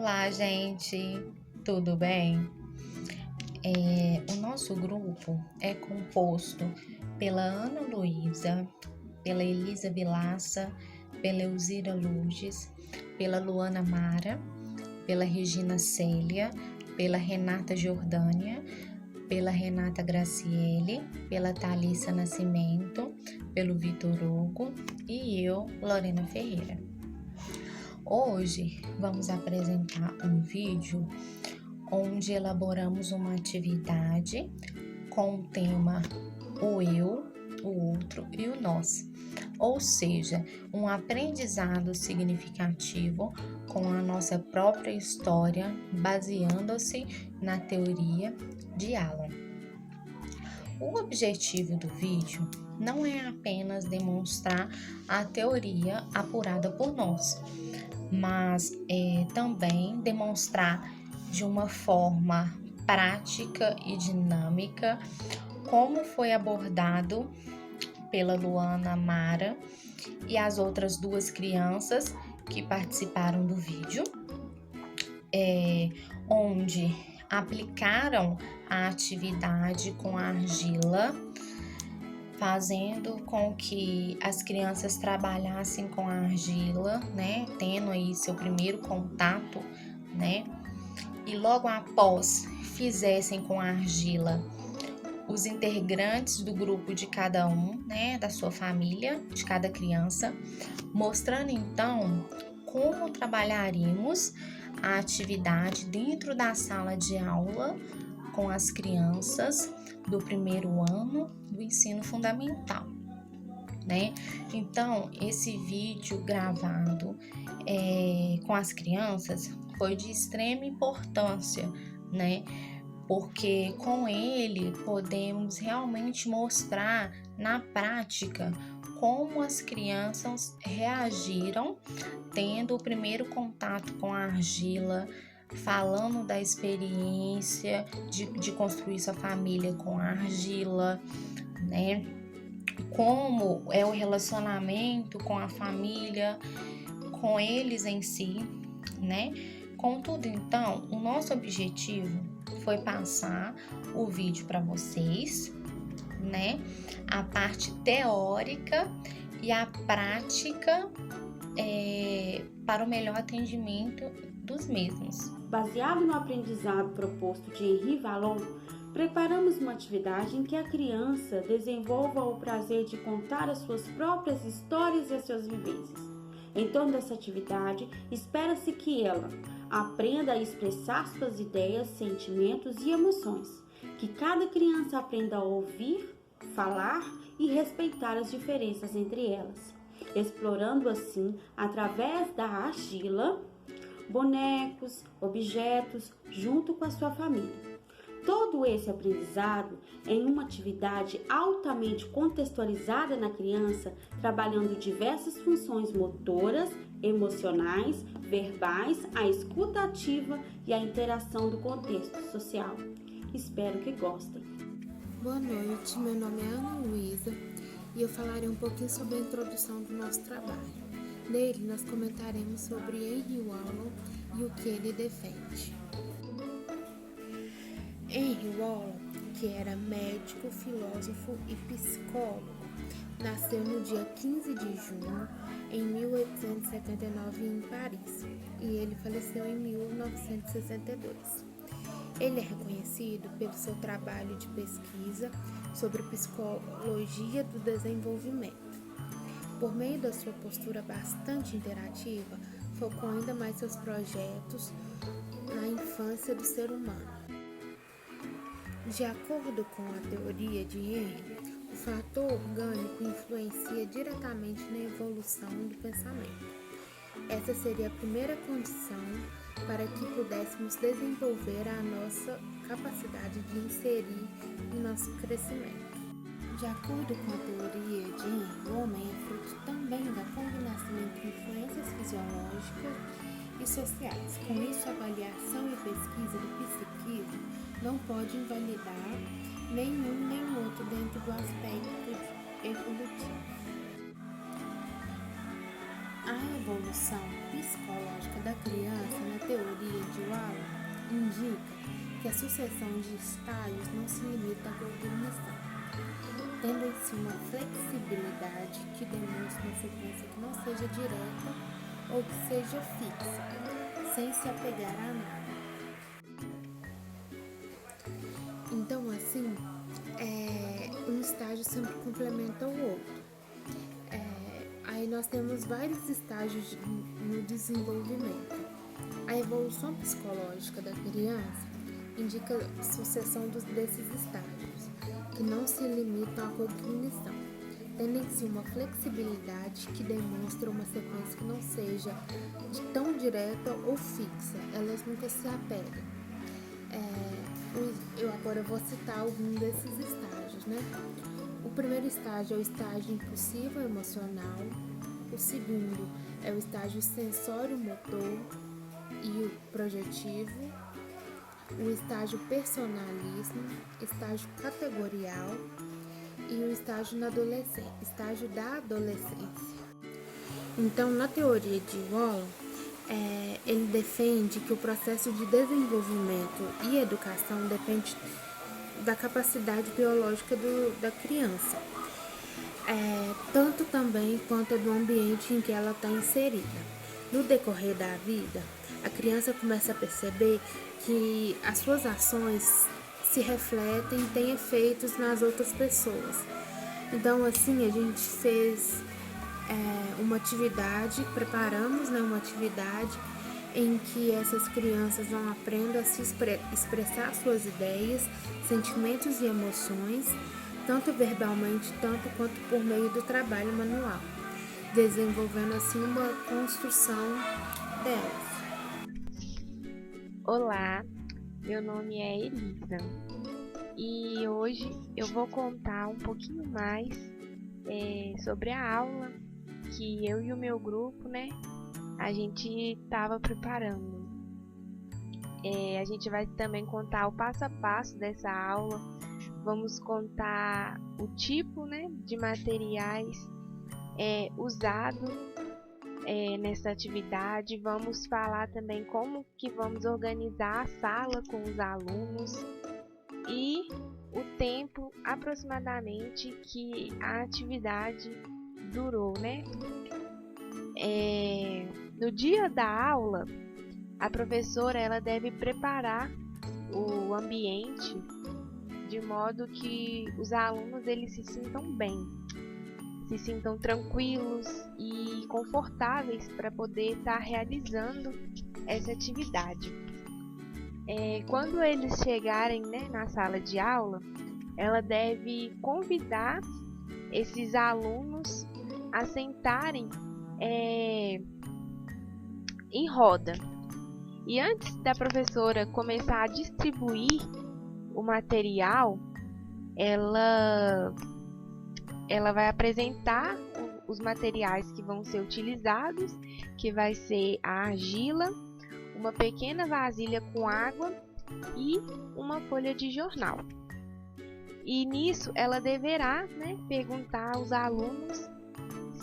Olá, gente, tudo bem? O nosso grupo é composto pela Ana Luísa, pela Elisa Vilaça, pela Elzira Lourdes, pela Luana Mara, pela Regina Célia, pela Renata Jordânia, pela Renata Graciele, pela Thalissa Nascimento, pelo Vitor Hugo e eu, Lorena Ferreira. Hoje vamos apresentar um vídeo onde elaboramos uma atividade com o tema o eu, o outro e o nós, ou seja, um aprendizado significativo com a nossa própria história, baseando-se na teoria de Alan. O objetivo do vídeo não é apenas demonstrar a teoria apurada por nós, mas também demonstrar de uma forma prática e dinâmica como foi abordado pela Luana Mara e as outras duas crianças que participaram do vídeo, onde aplicaram a atividade com a argila, fazendo com que as crianças trabalhassem com a argila, né, tendo aí seu primeiro contato, né, e logo após fizessem com a argila os integrantes do grupo de cada um, né, da sua família, de cada criança, mostrando então como trabalharíamos a atividade dentro da sala de aula com as crianças do primeiro ano do ensino fundamental, né? Então, esse vídeo gravado com as crianças foi de extrema importância, né? Porque com ele podemos realmente mostrar na prática como as crianças reagiram tendo o primeiro contato com a argila, falando da experiência de construir sua família com a argila, né? Como é o relacionamento com a família, com eles em si, né? Contudo, então, o nosso objetivo foi passar o vídeo para vocês, né? A parte teórica e a prática para o melhor atendimento dos mesmos. Baseado no aprendizado proposto de Henri Vallon, preparamos uma atividade em que a criança desenvolva o prazer de contar as suas próprias histórias e as suas vivências. Em torno dessa atividade, espera-se que ela aprenda a expressar suas ideias, sentimentos e emoções, que cada criança aprenda a ouvir, falar e respeitar as diferenças entre elas, explorando assim, através da argila, bonecos, objetos, junto com a sua família. Todo esse aprendizado em uma atividade altamente contextualizada na criança, trabalhando diversas funções motoras, emocionais, verbais, a escuta ativa e a interação do contexto social. Espero que gostem. Boa noite, meu nome é Ana Luísa e eu falarei um pouquinho sobre a introdução do nosso trabalho. Nele, nós comentaremos sobre Henri Vallon e o que ele defende. Henri Vallon, que era médico, filósofo e psicólogo, nasceu no dia 15 de junho em 1879 em Paris e ele faleceu em 1962. Ele é reconhecido pelo seu trabalho de pesquisa sobre psicologia do desenvolvimento. Por meio da sua postura bastante interativa, focou ainda mais seus projetos na infância do ser humano. De acordo com a teoria de Henry, o fator orgânico influencia diretamente na evolução do pensamento. Essa seria a primeira condição para que pudéssemos desenvolver a nossa capacidade de inserir em nosso crescimento. De acordo com a teoria de Henry, o homem é fruto também da combinação entre influências fisiológicas e sociais. Com isso, a avaliação e pesquisa do psiquismo não pode invalidar nenhum nem outro dentro do aspecto evolutivo. A evolução psicológica da criança, na teoria sucessão de estágios não se limita à cognição, tendo em si uma flexibilidade que demonstra uma sequência que não seja direta ou que seja fixa, sem se apegar a nada. Então, assim, um estágio sempre complementa o outro. Aí nós temos vários estágios no desenvolvimento. A evolução psicológica da criança indica a sucessão desses estágios, que não se limitam à cognição, tendo em si uma flexibilidade que demonstra uma sequência que não seja tão direta ou fixa, elas nunca se apegam. Eu agora vou citar alguns desses estágios, né? O primeiro estágio é o estágio impulsivo emocional, o segundo é o estágio sensório-motor e o projetivo, o estágio personalismo, estágio categorial e o estágio estágio da adolescência. Então, na teoria de Wallach, ele defende que o processo de desenvolvimento e educação depende da capacidade biológica da criança, tanto também quanto do ambiente em que ela está inserida. No decorrer da vida, a criança começa a perceber que as suas ações se refletem e têm efeitos nas outras pessoas. Então, assim, a gente fez uma atividade, preparamos uma atividade em que essas crianças vão aprender a se expressar suas ideias, sentimentos e emoções, tanto verbalmente, tanto quanto por meio do trabalho manual, desenvolvendo assim uma construção delas. Olá, meu nome é Elisa e hoje eu vou contar um pouquinho mais sobre a aula que eu e o meu grupo, a gente estava preparando. A gente vai também contar o passo a passo dessa aula, vamos contar o tipo, de materiais usado nessa atividade, vamos falar também como que vamos organizar a sala com os alunos e o tempo aproximadamente que a atividade durou, No dia da aula, a professora ela deve preparar o ambiente de modo que os alunos eles se sintam bem, se sintam tranquilos e confortáveis para poder estar realizando essa atividade. Quando eles chegarem na sala de aula, ela deve convidar esses alunos a sentarem em roda. E antes da professora começar a distribuir o material, ela vai apresentar os materiais que vão ser utilizados, que vai ser a argila, uma pequena vasilha com água e uma folha de jornal. E nisso ela deverá perguntar aos alunos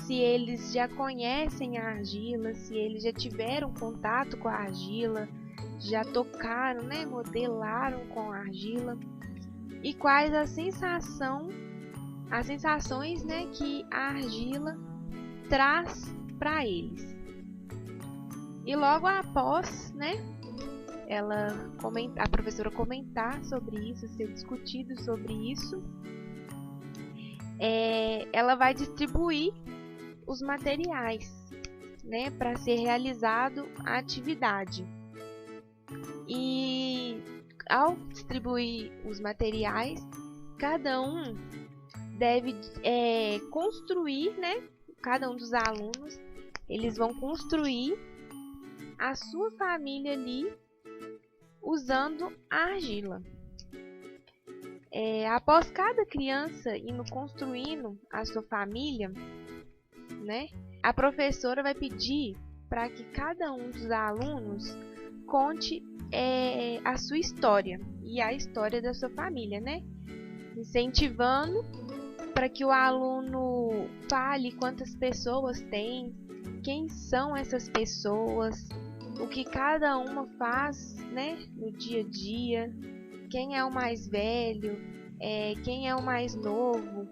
se eles já conhecem a argila, se eles já tiveram contato com a argila, já tocaram, modelaram com a argila, e quais as sensações que a argila traz para eles. E logo após, a professora comentar sobre isso, ser discutido sobre isso, ela vai distribuir os materiais, para ser realizado a atividade. E ao distribuir os materiais, cada um deve construir, cada um dos alunos, eles vão construir a sua família ali usando a argila. Após cada criança indo construindo a sua família, a professora vai pedir para que cada um dos alunos conte a sua história e a história da sua família, incentivando para que o aluno fale quantas pessoas tem, quem são essas pessoas, o que cada uma faz, no dia a dia, quem é o mais velho, quem é o mais novo,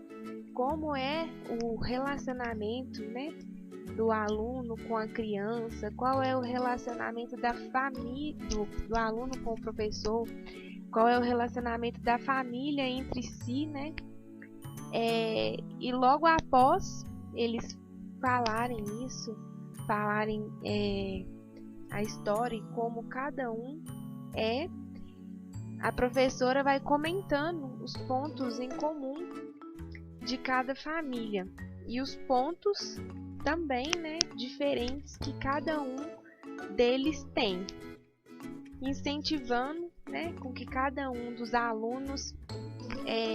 como é o relacionamento, né, do aluno com a criança, qual é o relacionamento da família, do aluno com o professor, qual é o relacionamento da família entre si, né? E logo após eles falarem isso, falarem a história e como cada um é, a professora vai comentando os pontos em comum de cada família e os pontos também, né, diferentes que cada um deles tem, incentivando, né, com que cada um dos alunos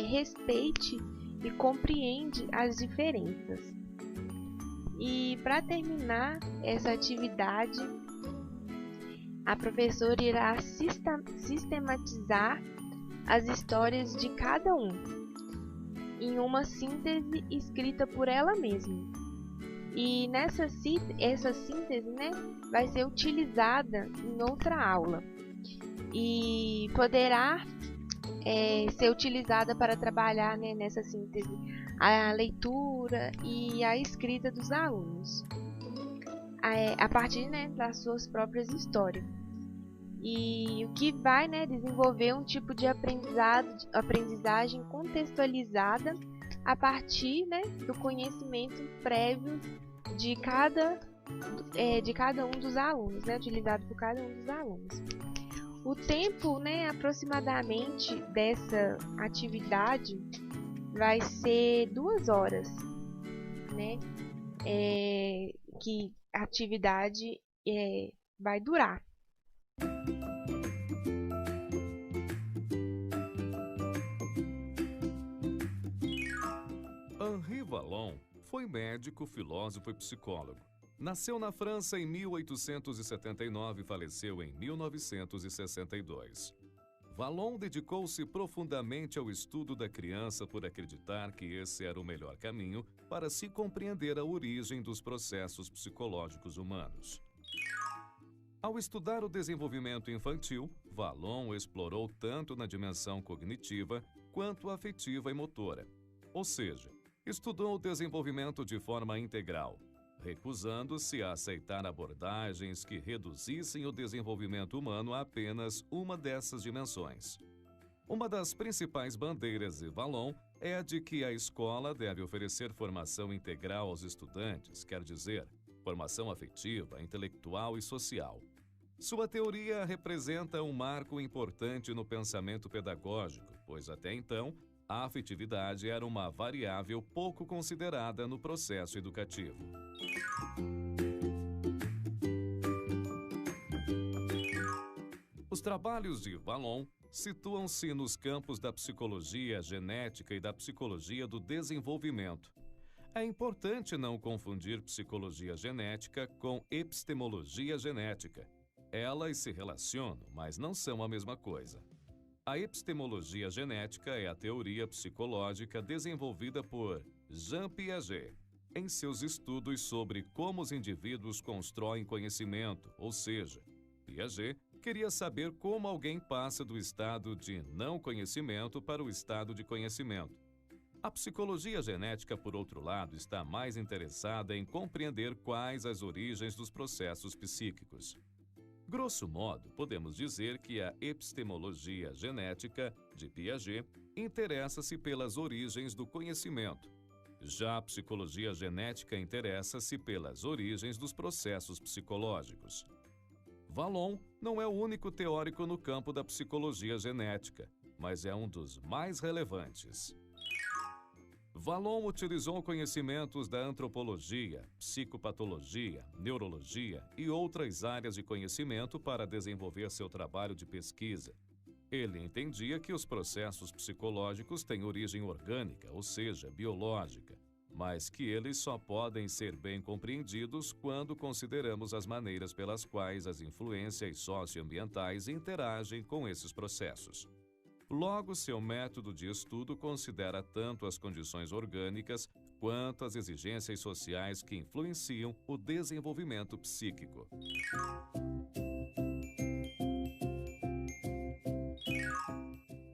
respeite e compreende as diferenças. E para terminar essa atividade, a professora irá sistematizar as histórias de cada um em uma síntese escrita por ela mesma. E essa síntese, né, vai ser utilizada em outra aula e poderá ser utilizada para trabalhar, né, nessa síntese a leitura e a escrita dos alunos a partir, né, das suas próprias histórias. E o que vai, né, desenvolver um tipo de aprendizagem contextualizada a partir, né, do conhecimento prévio de cada um dos alunos, né, utilizado por cada um dos alunos. O tempo, né, aproximadamente dessa atividade vai ser 2 horas, né, que a atividade vai durar. Henri Vallon foi médico, filósofo e psicólogo. Nasceu na França em 1879 e faleceu em 1962. Vallon dedicou-se profundamente ao estudo da criança por acreditar que esse era o melhor caminho para se compreender a origem dos processos psicológicos humanos. Ao estudar o desenvolvimento infantil, Vallon explorou tanto na dimensão cognitiva quanto afetiva e motora, ou seja, estudou o desenvolvimento de forma integral, recusando-se a aceitar abordagens que reduzissem o desenvolvimento humano a apenas uma dessas dimensões. Uma das principais bandeiras de Vallon é a de que a escola deve oferecer formação integral aos estudantes, quer dizer, formação afetiva, intelectual e social. Sua teoria representa um marco importante no pensamento pedagógico, pois até então, a afetividade era uma variável pouco considerada no processo educativo. Os trabalhos de Vallon situam-se nos campos da psicologia genética e da psicologia do desenvolvimento. É importante não confundir psicologia genética com epistemologia genética. Elas se relacionam, mas não são a mesma coisa. A epistemologia genética é a teoria psicológica desenvolvida por Jean Piaget em seus estudos sobre como os indivíduos constroem conhecimento, ou seja, Piaget queria saber como alguém passa do estado de não conhecimento para o estado de conhecimento. A psicologia genética, por outro lado, está mais interessada em compreender quais as origens dos processos psíquicos. Grosso modo, podemos dizer que a epistemologia genética de Piaget interessa-se pelas origens do conhecimento. Já a psicologia genética interessa-se pelas origens dos processos psicológicos. Vallon não é o único teórico no campo da psicologia genética, mas é um dos mais relevantes. Vallon utilizou conhecimentos da antropologia, psicopatologia, neurologia e outras áreas de conhecimento para desenvolver seu trabalho de pesquisa. Ele entendia que os processos psicológicos têm origem orgânica, ou seja, biológica, mas que eles só podem ser bem compreendidos quando consideramos as maneiras pelas quais as influências socioambientais interagem com esses processos. Logo, seu método de estudo considera tanto as condições orgânicas quanto as exigências sociais que influenciam o desenvolvimento psíquico.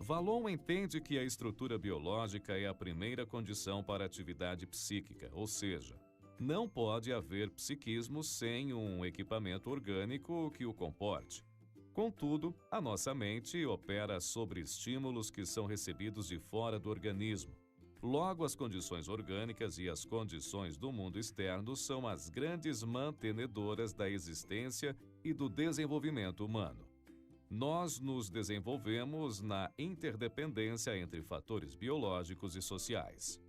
Vallon entende que a estrutura biológica é a primeira condição para a atividade psíquica, ou seja, não pode haver psiquismo sem um equipamento orgânico que o comporte. Contudo, a nossa mente opera sobre estímulos que são recebidos de fora do organismo. Logo, as condições orgânicas e as condições do mundo externo são as grandes mantenedoras da existência e do desenvolvimento humano. Nós nos desenvolvemos na interdependência entre fatores biológicos e sociais.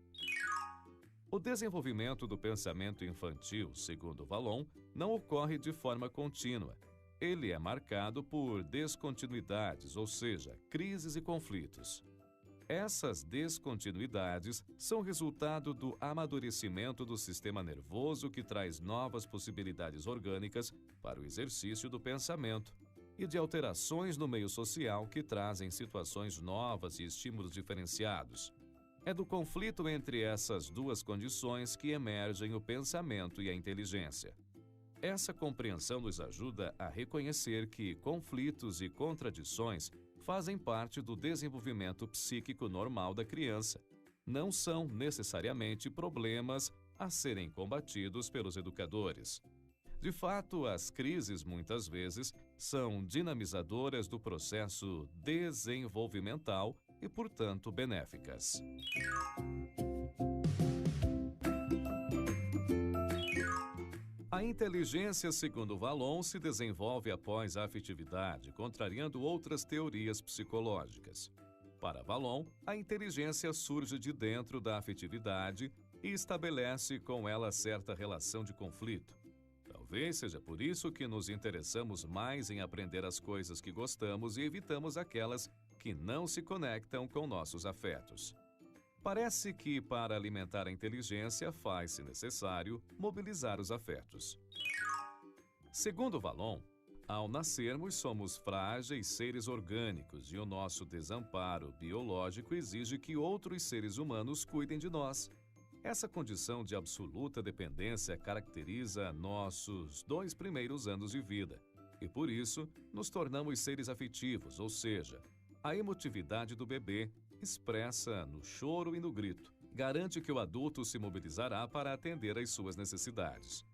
O desenvolvimento do pensamento infantil, segundo Vallon, não ocorre de forma contínua. Ele é marcado por descontinuidades, ou seja, crises e conflitos. Essas descontinuidades são resultado do amadurecimento do sistema nervoso que traz novas possibilidades orgânicas para o exercício do pensamento e de alterações no meio social que trazem situações novas e estímulos diferenciados. É do conflito entre essas duas condições que emergem o pensamento e a inteligência. Essa compreensão nos ajuda a reconhecer que conflitos e contradições fazem parte do desenvolvimento psíquico normal da criança. Não são necessariamente problemas a serem combatidos pelos educadores. De fato, as crises muitas vezes são dinamizadoras do processo desenvolvimental e, portanto, benéficas. A inteligência, segundo Vallon, se desenvolve após a afetividade, contrariando outras teorias psicológicas. Para Vallon, a inteligência surge de dentro da afetividade e estabelece com ela certa relação de conflito. Talvez seja por isso que nos interessamos mais em aprender as coisas que gostamos e evitamos aquelas que não se conectam com nossos afetos. Parece que, para alimentar a inteligência, faz-se necessário mobilizar os afetos. Segundo Vallon, ao nascermos somos frágeis seres orgânicos e o nosso desamparo biológico exige que outros seres humanos cuidem de nós. Essa condição de absoluta dependência caracteriza nossos 2 primeiros anos de vida e, por isso, nos tornamos seres afetivos, ou seja, a emotividade do bebê, expressa no choro e no grito, garante que o adulto se mobilizará para atender às suas necessidades.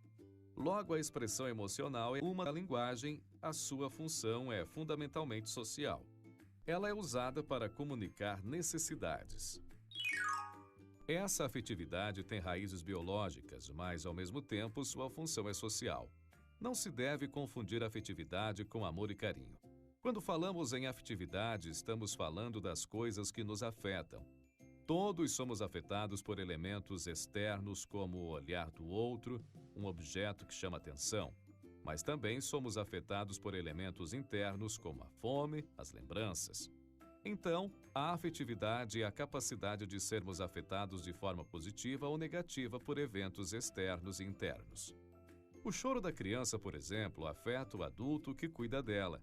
Logo, a expressão emocional é uma linguagem, a sua função é fundamentalmente social. Ela é usada para comunicar necessidades. Essa afetividade tem raízes biológicas, mas, ao mesmo tempo, sua função é social. Não se deve confundir afetividade com amor e carinho. Quando falamos em afetividade, estamos falando das coisas que nos afetam. Todos somos afetados por elementos externos como o olhar do outro, um objeto que chama atenção. Mas também somos afetados por elementos internos como a fome, as lembranças. Então, a afetividade é a capacidade de sermos afetados de forma positiva ou negativa por eventos externos e internos. O choro da criança, por exemplo, afeta o adulto que cuida dela.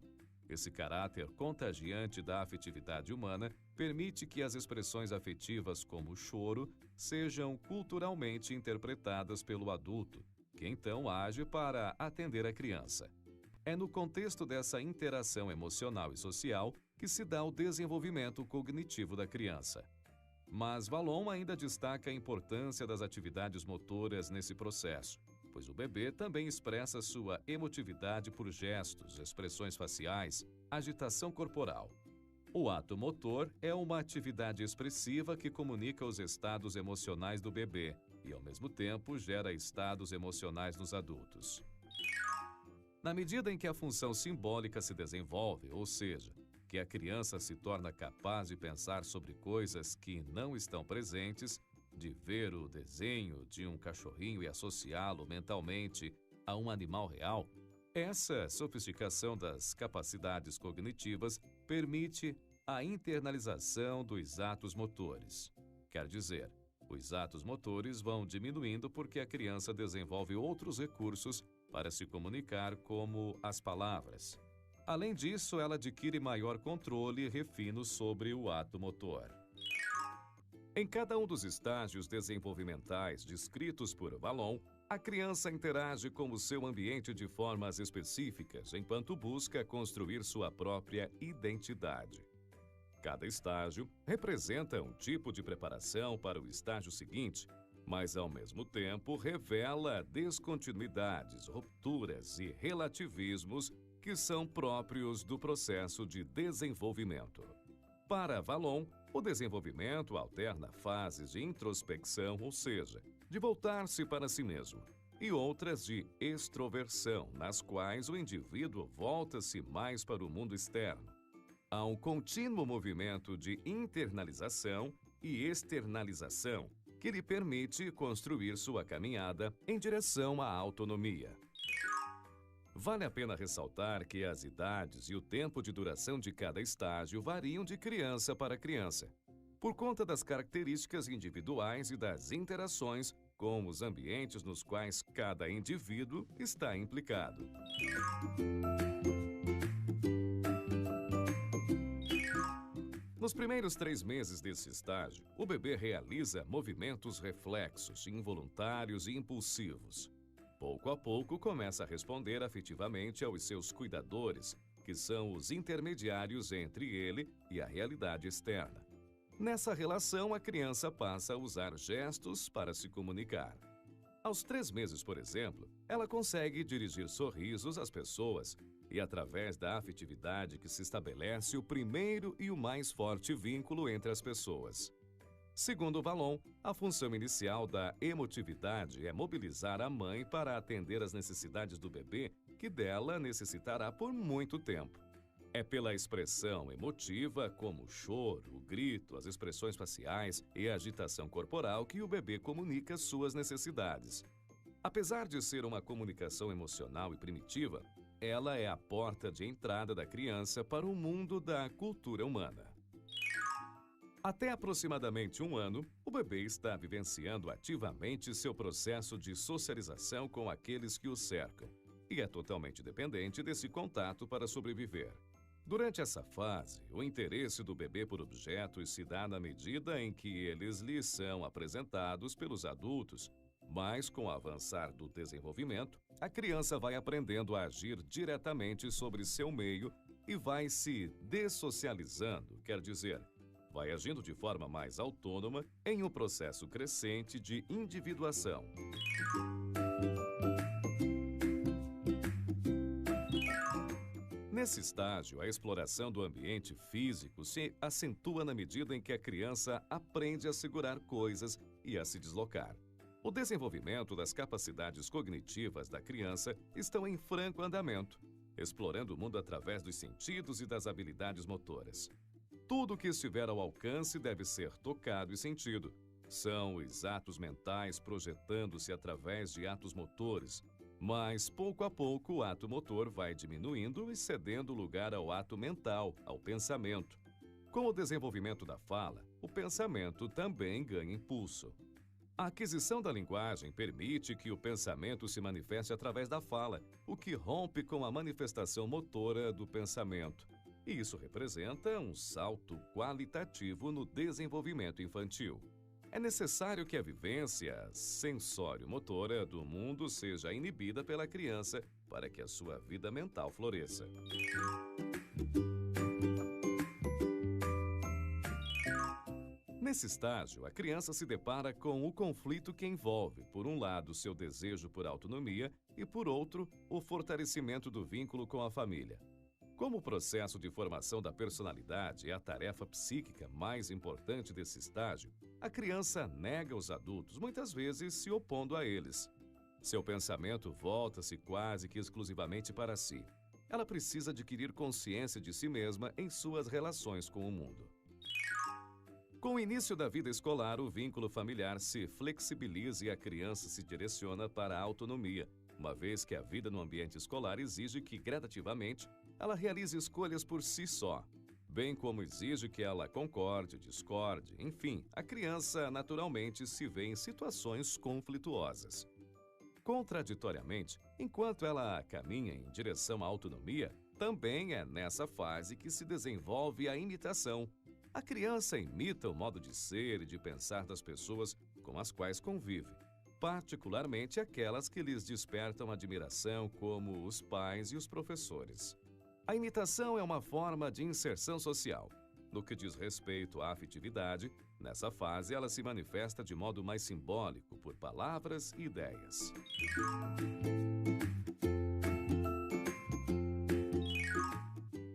Esse caráter contagiante da afetividade humana permite que as expressões afetivas como o choro sejam culturalmente interpretadas pelo adulto, que então age para atender a criança. É no contexto dessa interação emocional e social que se dá o desenvolvimento cognitivo da criança. Mas Vallon ainda destaca a importância das atividades motoras nesse processo, pois o bebê também expressa sua emotividade por gestos, expressões faciais, agitação corporal. O ato motor é uma atividade expressiva que comunica os estados emocionais do bebê e, ao mesmo tempo, gera estados emocionais nos adultos. Na medida em que a função simbólica se desenvolve, ou seja, que a criança se torna capaz de pensar sobre coisas que não estão presentes, de ver o desenho de um cachorrinho e associá-lo mentalmente a um animal real, essa sofisticação das capacidades cognitivas permite a internalização dos atos motores. Quer dizer, os atos motores vão diminuindo porque a criança desenvolve outros recursos para se comunicar, como as palavras. Além disso, ela adquire maior controle e refino sobre o ato motor. Em cada um dos estágios desenvolvimentais descritos por Vallon, a criança interage com o seu ambiente de formas específicas, enquanto busca construir sua própria identidade. Cada estágio representa um tipo de preparação para o estágio seguinte, mas ao mesmo tempo revela descontinuidades, rupturas e relativismos que são próprios do processo de desenvolvimento. Para Vallon, o desenvolvimento alterna fases de introspecção, ou seja, de voltar-se para si mesmo, e outras de extroversão, nas quais o indivíduo volta-se mais para o mundo externo. Há um contínuo movimento de internalização e externalização que lhe permite construir sua caminhada em direção à autonomia. Vale a pena ressaltar que as idades e o tempo de duração de cada estágio variam de criança para criança, por conta das características individuais e das interações com os ambientes nos quais cada indivíduo está implicado. Nos primeiros 3 meses desse estágio, o bebê realiza movimentos reflexos, involuntários e impulsivos. Pouco a pouco, começa a responder afetivamente aos seus cuidadores, que são os intermediários entre ele e a realidade externa. Nessa relação, a criança passa a usar gestos para se comunicar. Aos 3 meses, por exemplo, ela consegue dirigir sorrisos às pessoas e, através da afetividade que se estabelece, o primeiro e o mais forte vínculo entre as pessoas. Segundo Vallon, a função inicial da emotividade é mobilizar a mãe para atender às necessidades do bebê, que dela necessitará por muito tempo. É pela expressão emotiva, como o choro, o grito, as expressões faciais e a agitação corporal, que o bebê comunica suas necessidades. Apesar de ser uma comunicação emocional e primitiva, ela é a porta de entrada da criança para o mundo da cultura humana. Até aproximadamente 1 ano, o bebê está vivenciando ativamente seu processo de socialização com aqueles que o cercam e é totalmente dependente desse contato para sobreviver. Durante essa fase, o interesse do bebê por objetos se dá na medida em que eles lhe são apresentados pelos adultos, mas com o avançar do desenvolvimento, a criança vai aprendendo a agir diretamente sobre seu meio e vai se dessocializando, quer dizer, vai agindo de forma mais autônoma em um processo crescente de individuação. Nesse estágio, a exploração do ambiente físico se acentua na medida em que a criança aprende a segurar coisas e a se deslocar. O desenvolvimento das capacidades cognitivas da criança estão em franco andamento, explorando o mundo através dos sentidos e das habilidades motoras. Tudo que estiver ao alcance deve ser tocado e sentido. São os atos mentais projetando-se através de atos motores, mas pouco a pouco o ato motor vai diminuindo e cedendo lugar ao ato mental, ao pensamento. Com o desenvolvimento da fala, o pensamento também ganha impulso. A aquisição da linguagem permite que o pensamento se manifeste através da fala, o que rompe com a manifestação motora do pensamento. E isso representa um salto qualitativo no desenvolvimento infantil. É necessário que a vivência sensório-motora do mundo seja inibida pela criança para que a sua vida mental floresça. Nesse estágio, a criança se depara com o conflito que envolve, por um lado, seu desejo por autonomia e, por outro, o fortalecimento do vínculo com a família. Como o processo de formação da personalidade é a tarefa psíquica mais importante desse estágio, a criança nega os adultos, muitas vezes se opondo a eles. Seu pensamento volta-se quase que exclusivamente para si. Ela precisa adquirir consciência de si mesma em suas relações com o mundo. Com o início da vida escolar, o vínculo familiar se flexibiliza e a criança se direciona para a autonomia, uma vez que a vida no ambiente escolar exige que, gradativamente, ela realize escolhas por si só, bem como exige que ela concorde, discorde, enfim, a criança naturalmente se vê em situações conflituosas. Contraditoriamente, enquanto ela caminha em direção à autonomia, também é nessa fase que se desenvolve a imitação. A criança imita o modo de ser e de pensar das pessoas com as quais convive, particularmente aquelas que lhes despertam admiração, como os pais e os professores. A imitação é uma forma de inserção social. No que diz respeito à afetividade, nessa fase ela se manifesta de modo mais simbólico, por palavras e ideias.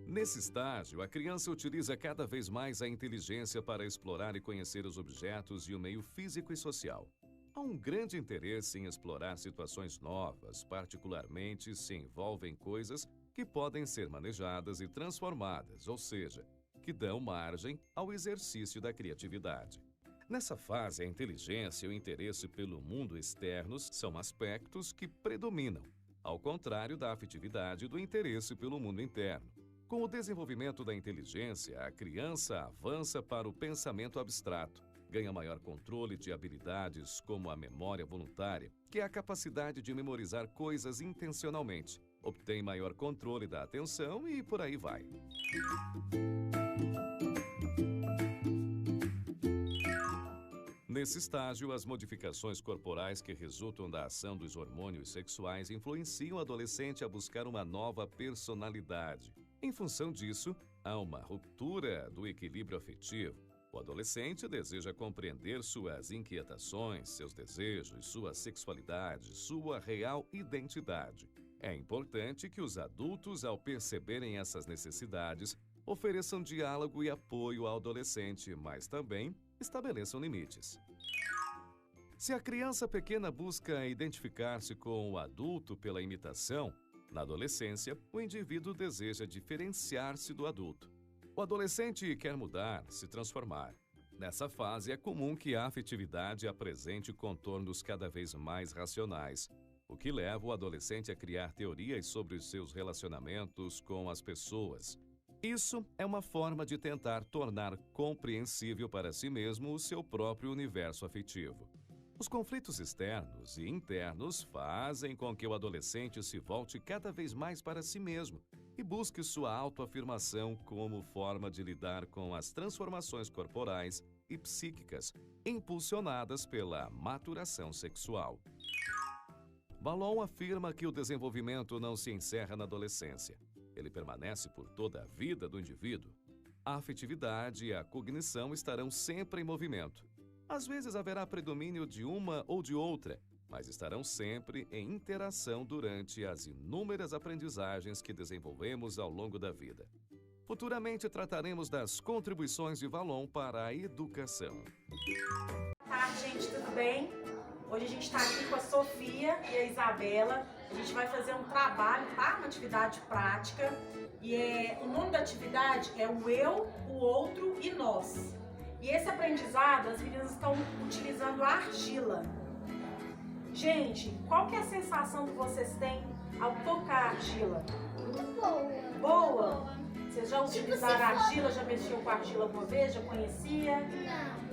Nesse estágio, a criança utiliza cada vez mais a inteligência para explorar e conhecer os objetos e o meio físico e social. Há um grande interesse em explorar situações novas, particularmente se envolvem coisas que podem ser manejadas e transformadas, ou seja, que dão margem ao exercício da criatividade. Nessa fase, a inteligência e o interesse pelo mundo externos são aspectos que predominam, ao contrário da afetividade e do interesse pelo mundo interno. Com o desenvolvimento da inteligência, a criança avança para o pensamento abstrato, ganha maior controle de habilidades como a memória voluntária, que é a capacidade de memorizar coisas intencionalmente, obtém maior controle da atenção e por aí vai. Nesse estágio, as modificações corporais que resultam da ação dos hormônios sexuais influenciam o adolescente a buscar uma nova personalidade. Em função disso, há uma ruptura do equilíbrio afetivo. O adolescente deseja compreender suas inquietações, seus desejos, sua sexualidade, sua real identidade. É importante que os adultos, ao perceberem essas necessidades, ofereçam diálogo e apoio ao adolescente, mas também estabeleçam limites. Se a criança pequena busca identificar-se com o adulto pela imitação, na adolescência, o indivíduo deseja diferenciar-se do adulto. O adolescente quer mudar, se transformar. Nessa fase, é comum que a afetividade apresente contornos cada vez mais racionais, o que leva o adolescente a criar teorias sobre os seus relacionamentos com as pessoas. Isso é uma forma de tentar tornar compreensível para si mesmo o seu próprio universo afetivo. Os conflitos externos e internos fazem com que o adolescente se volte cada vez mais para si mesmo e busque sua autoafirmação como forma de lidar com as transformações corporais e psíquicas impulsionadas pela maturação sexual. Vallon afirma que o desenvolvimento não se encerra na adolescência. Ele permanece por toda a vida do indivíduo. A afetividade e a cognição estarão sempre em movimento. Às vezes haverá predomínio de uma ou de outra, mas estarão sempre em interação durante as inúmeras aprendizagens que desenvolvemos ao longo da vida. Futuramente trataremos das contribuições de Vallon para a educação. Olá, gente, tudo bem? Hoje a gente está aqui com a Sofia e a Isabela. A gente vai fazer um trabalho, tá? Uma atividade prática. E o nome da atividade é o eu, o outro e nós. E esse aprendizado, as meninas estão utilizando a argila. Gente, qual que é a sensação que vocês têm ao tocar a argila? Muito boa. Boa? Vocês já utilizaram a argila? Já mexiam com a argila alguma vez? Já conhecia?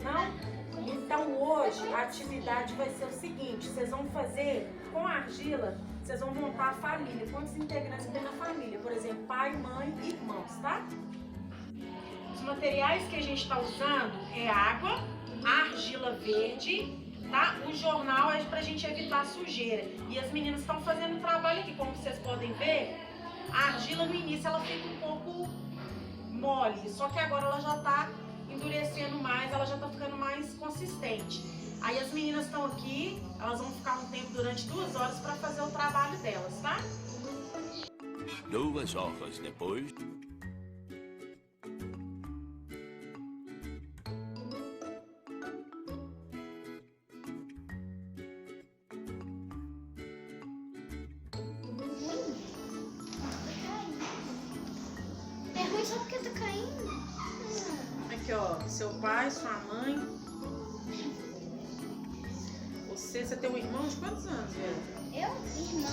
Não? Então hoje a atividade vai ser o seguinte, vocês vão fazer com a argila, vocês vão montar a família. Quantos integrantes tem na família? Por exemplo, pai, mãe e irmãos, tá? Os materiais que a gente está usando é água, a argila verde, tá? O jornal é pra gente evitar sujeira. E as meninas estão fazendo um trabalho aqui, como vocês podem ver, a argila no início ela fica um pouco mole, só que agora ela já tá endurecendo mais, ela já tá ficando mais consistente. Aí as meninas estão aqui, elas vão ficar um tempo durante 2 horas para fazer o trabalho delas, tá? 2 horas depois. É ruim só porque tá caindo. Aqui, ó, seu pai, sua mãe. Você tem um irmão de quantos anos, velho? Eu? Irmã?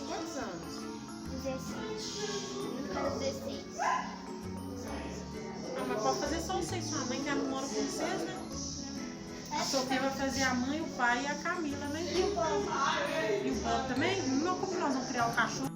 Quantos anos? 16. No caso, 16. Ah, mas pode fazer só você e sua mãe, que ela não mora com vocês, né? A Sofia vai fazer a mãe, o pai e a Camila, né? E o pão? E o Bob também? Não, como nós vamos criar o cachorro?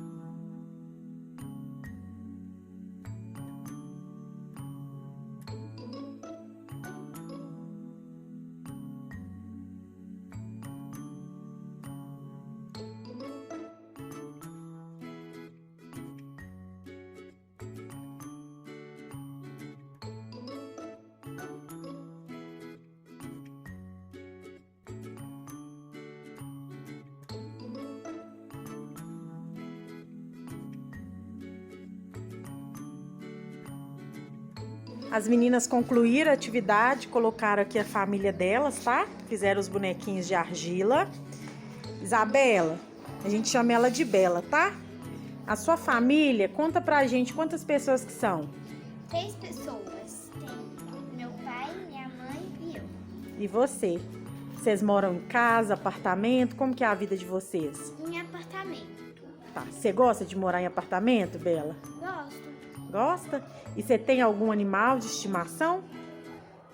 As meninas concluíram a atividade, colocaram aqui a família delas, tá? Fizeram os bonequinhos de argila. Isabela, a gente chama ela de Bela, tá? A sua família, conta pra gente quantas pessoas que são. 3 pessoas. Tem meu pai, minha mãe e eu. E você? Vocês moram em casa, apartamento? Como que é a vida de vocês? Em apartamento. Tá. Você gosta de morar em apartamento, Bela? Gosto. Gosta? E você tem algum animal de estimação?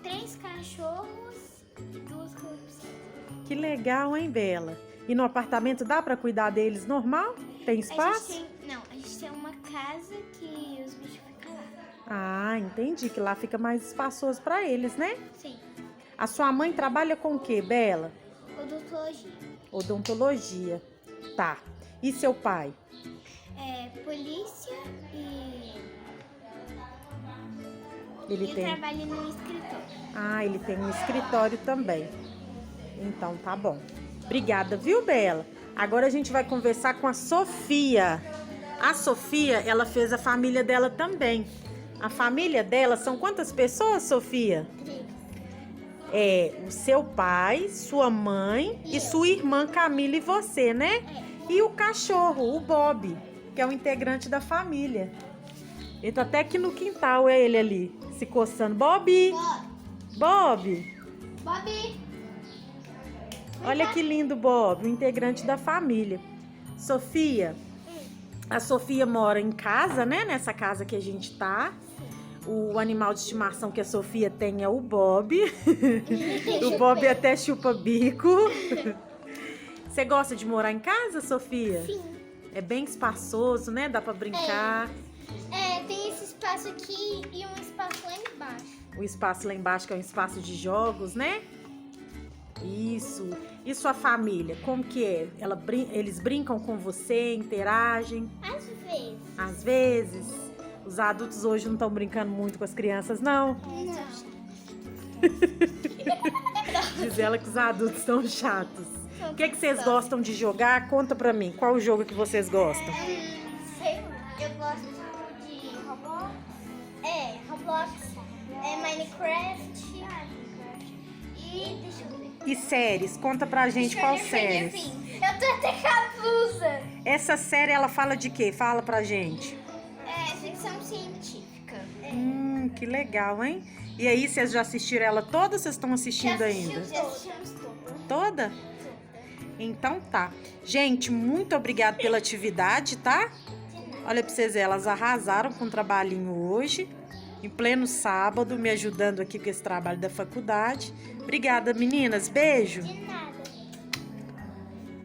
3 cachorros e 2 calopsitas. Que legal, hein, Bela? E no apartamento dá pra cuidar deles normal? Tem espaço? A gente tem uma casa que os bichos ficam lá. Ah, entendi, que lá fica mais espaçoso pra eles, né? Sim. A sua mãe trabalha com o quê, Bela? Odontologia. Odontologia. Tá. E seu pai? Polícia e Ele eu tem. trabalho no escritório. Ah, ele tem um escritório também. Então tá bom. Obrigada, viu, Bela? Agora a gente vai conversar com a Sofia. A Sofia, ela fez a família dela também. A família dela são quantas pessoas, Sofia? 3. É o seu pai, sua mãe e sua irmã Camila e você, né? E o cachorro, o Bob, que é um integrante da família. Ele tá até aqui no quintal, é ele ali, se coçando. Bob! Bob! Bobby. Olha que lindo, Bob, um integrante da família. Sofia, a Sofia mora em casa, né? Nessa casa que a gente tá. O animal de estimação que a Sofia tem é o Bob. O Bob até chupa bico. Você gosta de morar em casa, Sofia? Sim. É bem espaçoso, né? Dá pra brincar. Tem esse espaço aqui e um espaço lá embaixo. O espaço lá embaixo que é um espaço de jogos, né? Isso. E sua família, como que é? Eles brincam com você, interagem? Às vezes. Às vezes. Os adultos hoje não estão brincando muito com as crianças, não. Não. Diz ela que os adultos estão chatos. O que vocês gostam de jogar? Conta pra mim. Qual o jogo que vocês gostam? Sei lá. Eu gosto de Roblox. Roblox. Minecraft. E deixa eu ver. E séries? Conta pra gente qual séries. Eu tô até confusa. Essa série, ela fala de quê? Fala pra gente. Ficção científica. Que legal, hein? E aí, vocês já assistiram ela toda ou vocês estão assistindo ainda? Já assistimos tudo. Toda? Então tá. Gente, muito obrigada pela atividade, tá? Olha pra vocês, elas arrasaram com o trabalhinho hoje, em pleno sábado, me ajudando aqui com esse trabalho da faculdade. Obrigada, meninas. Beijo. De nada.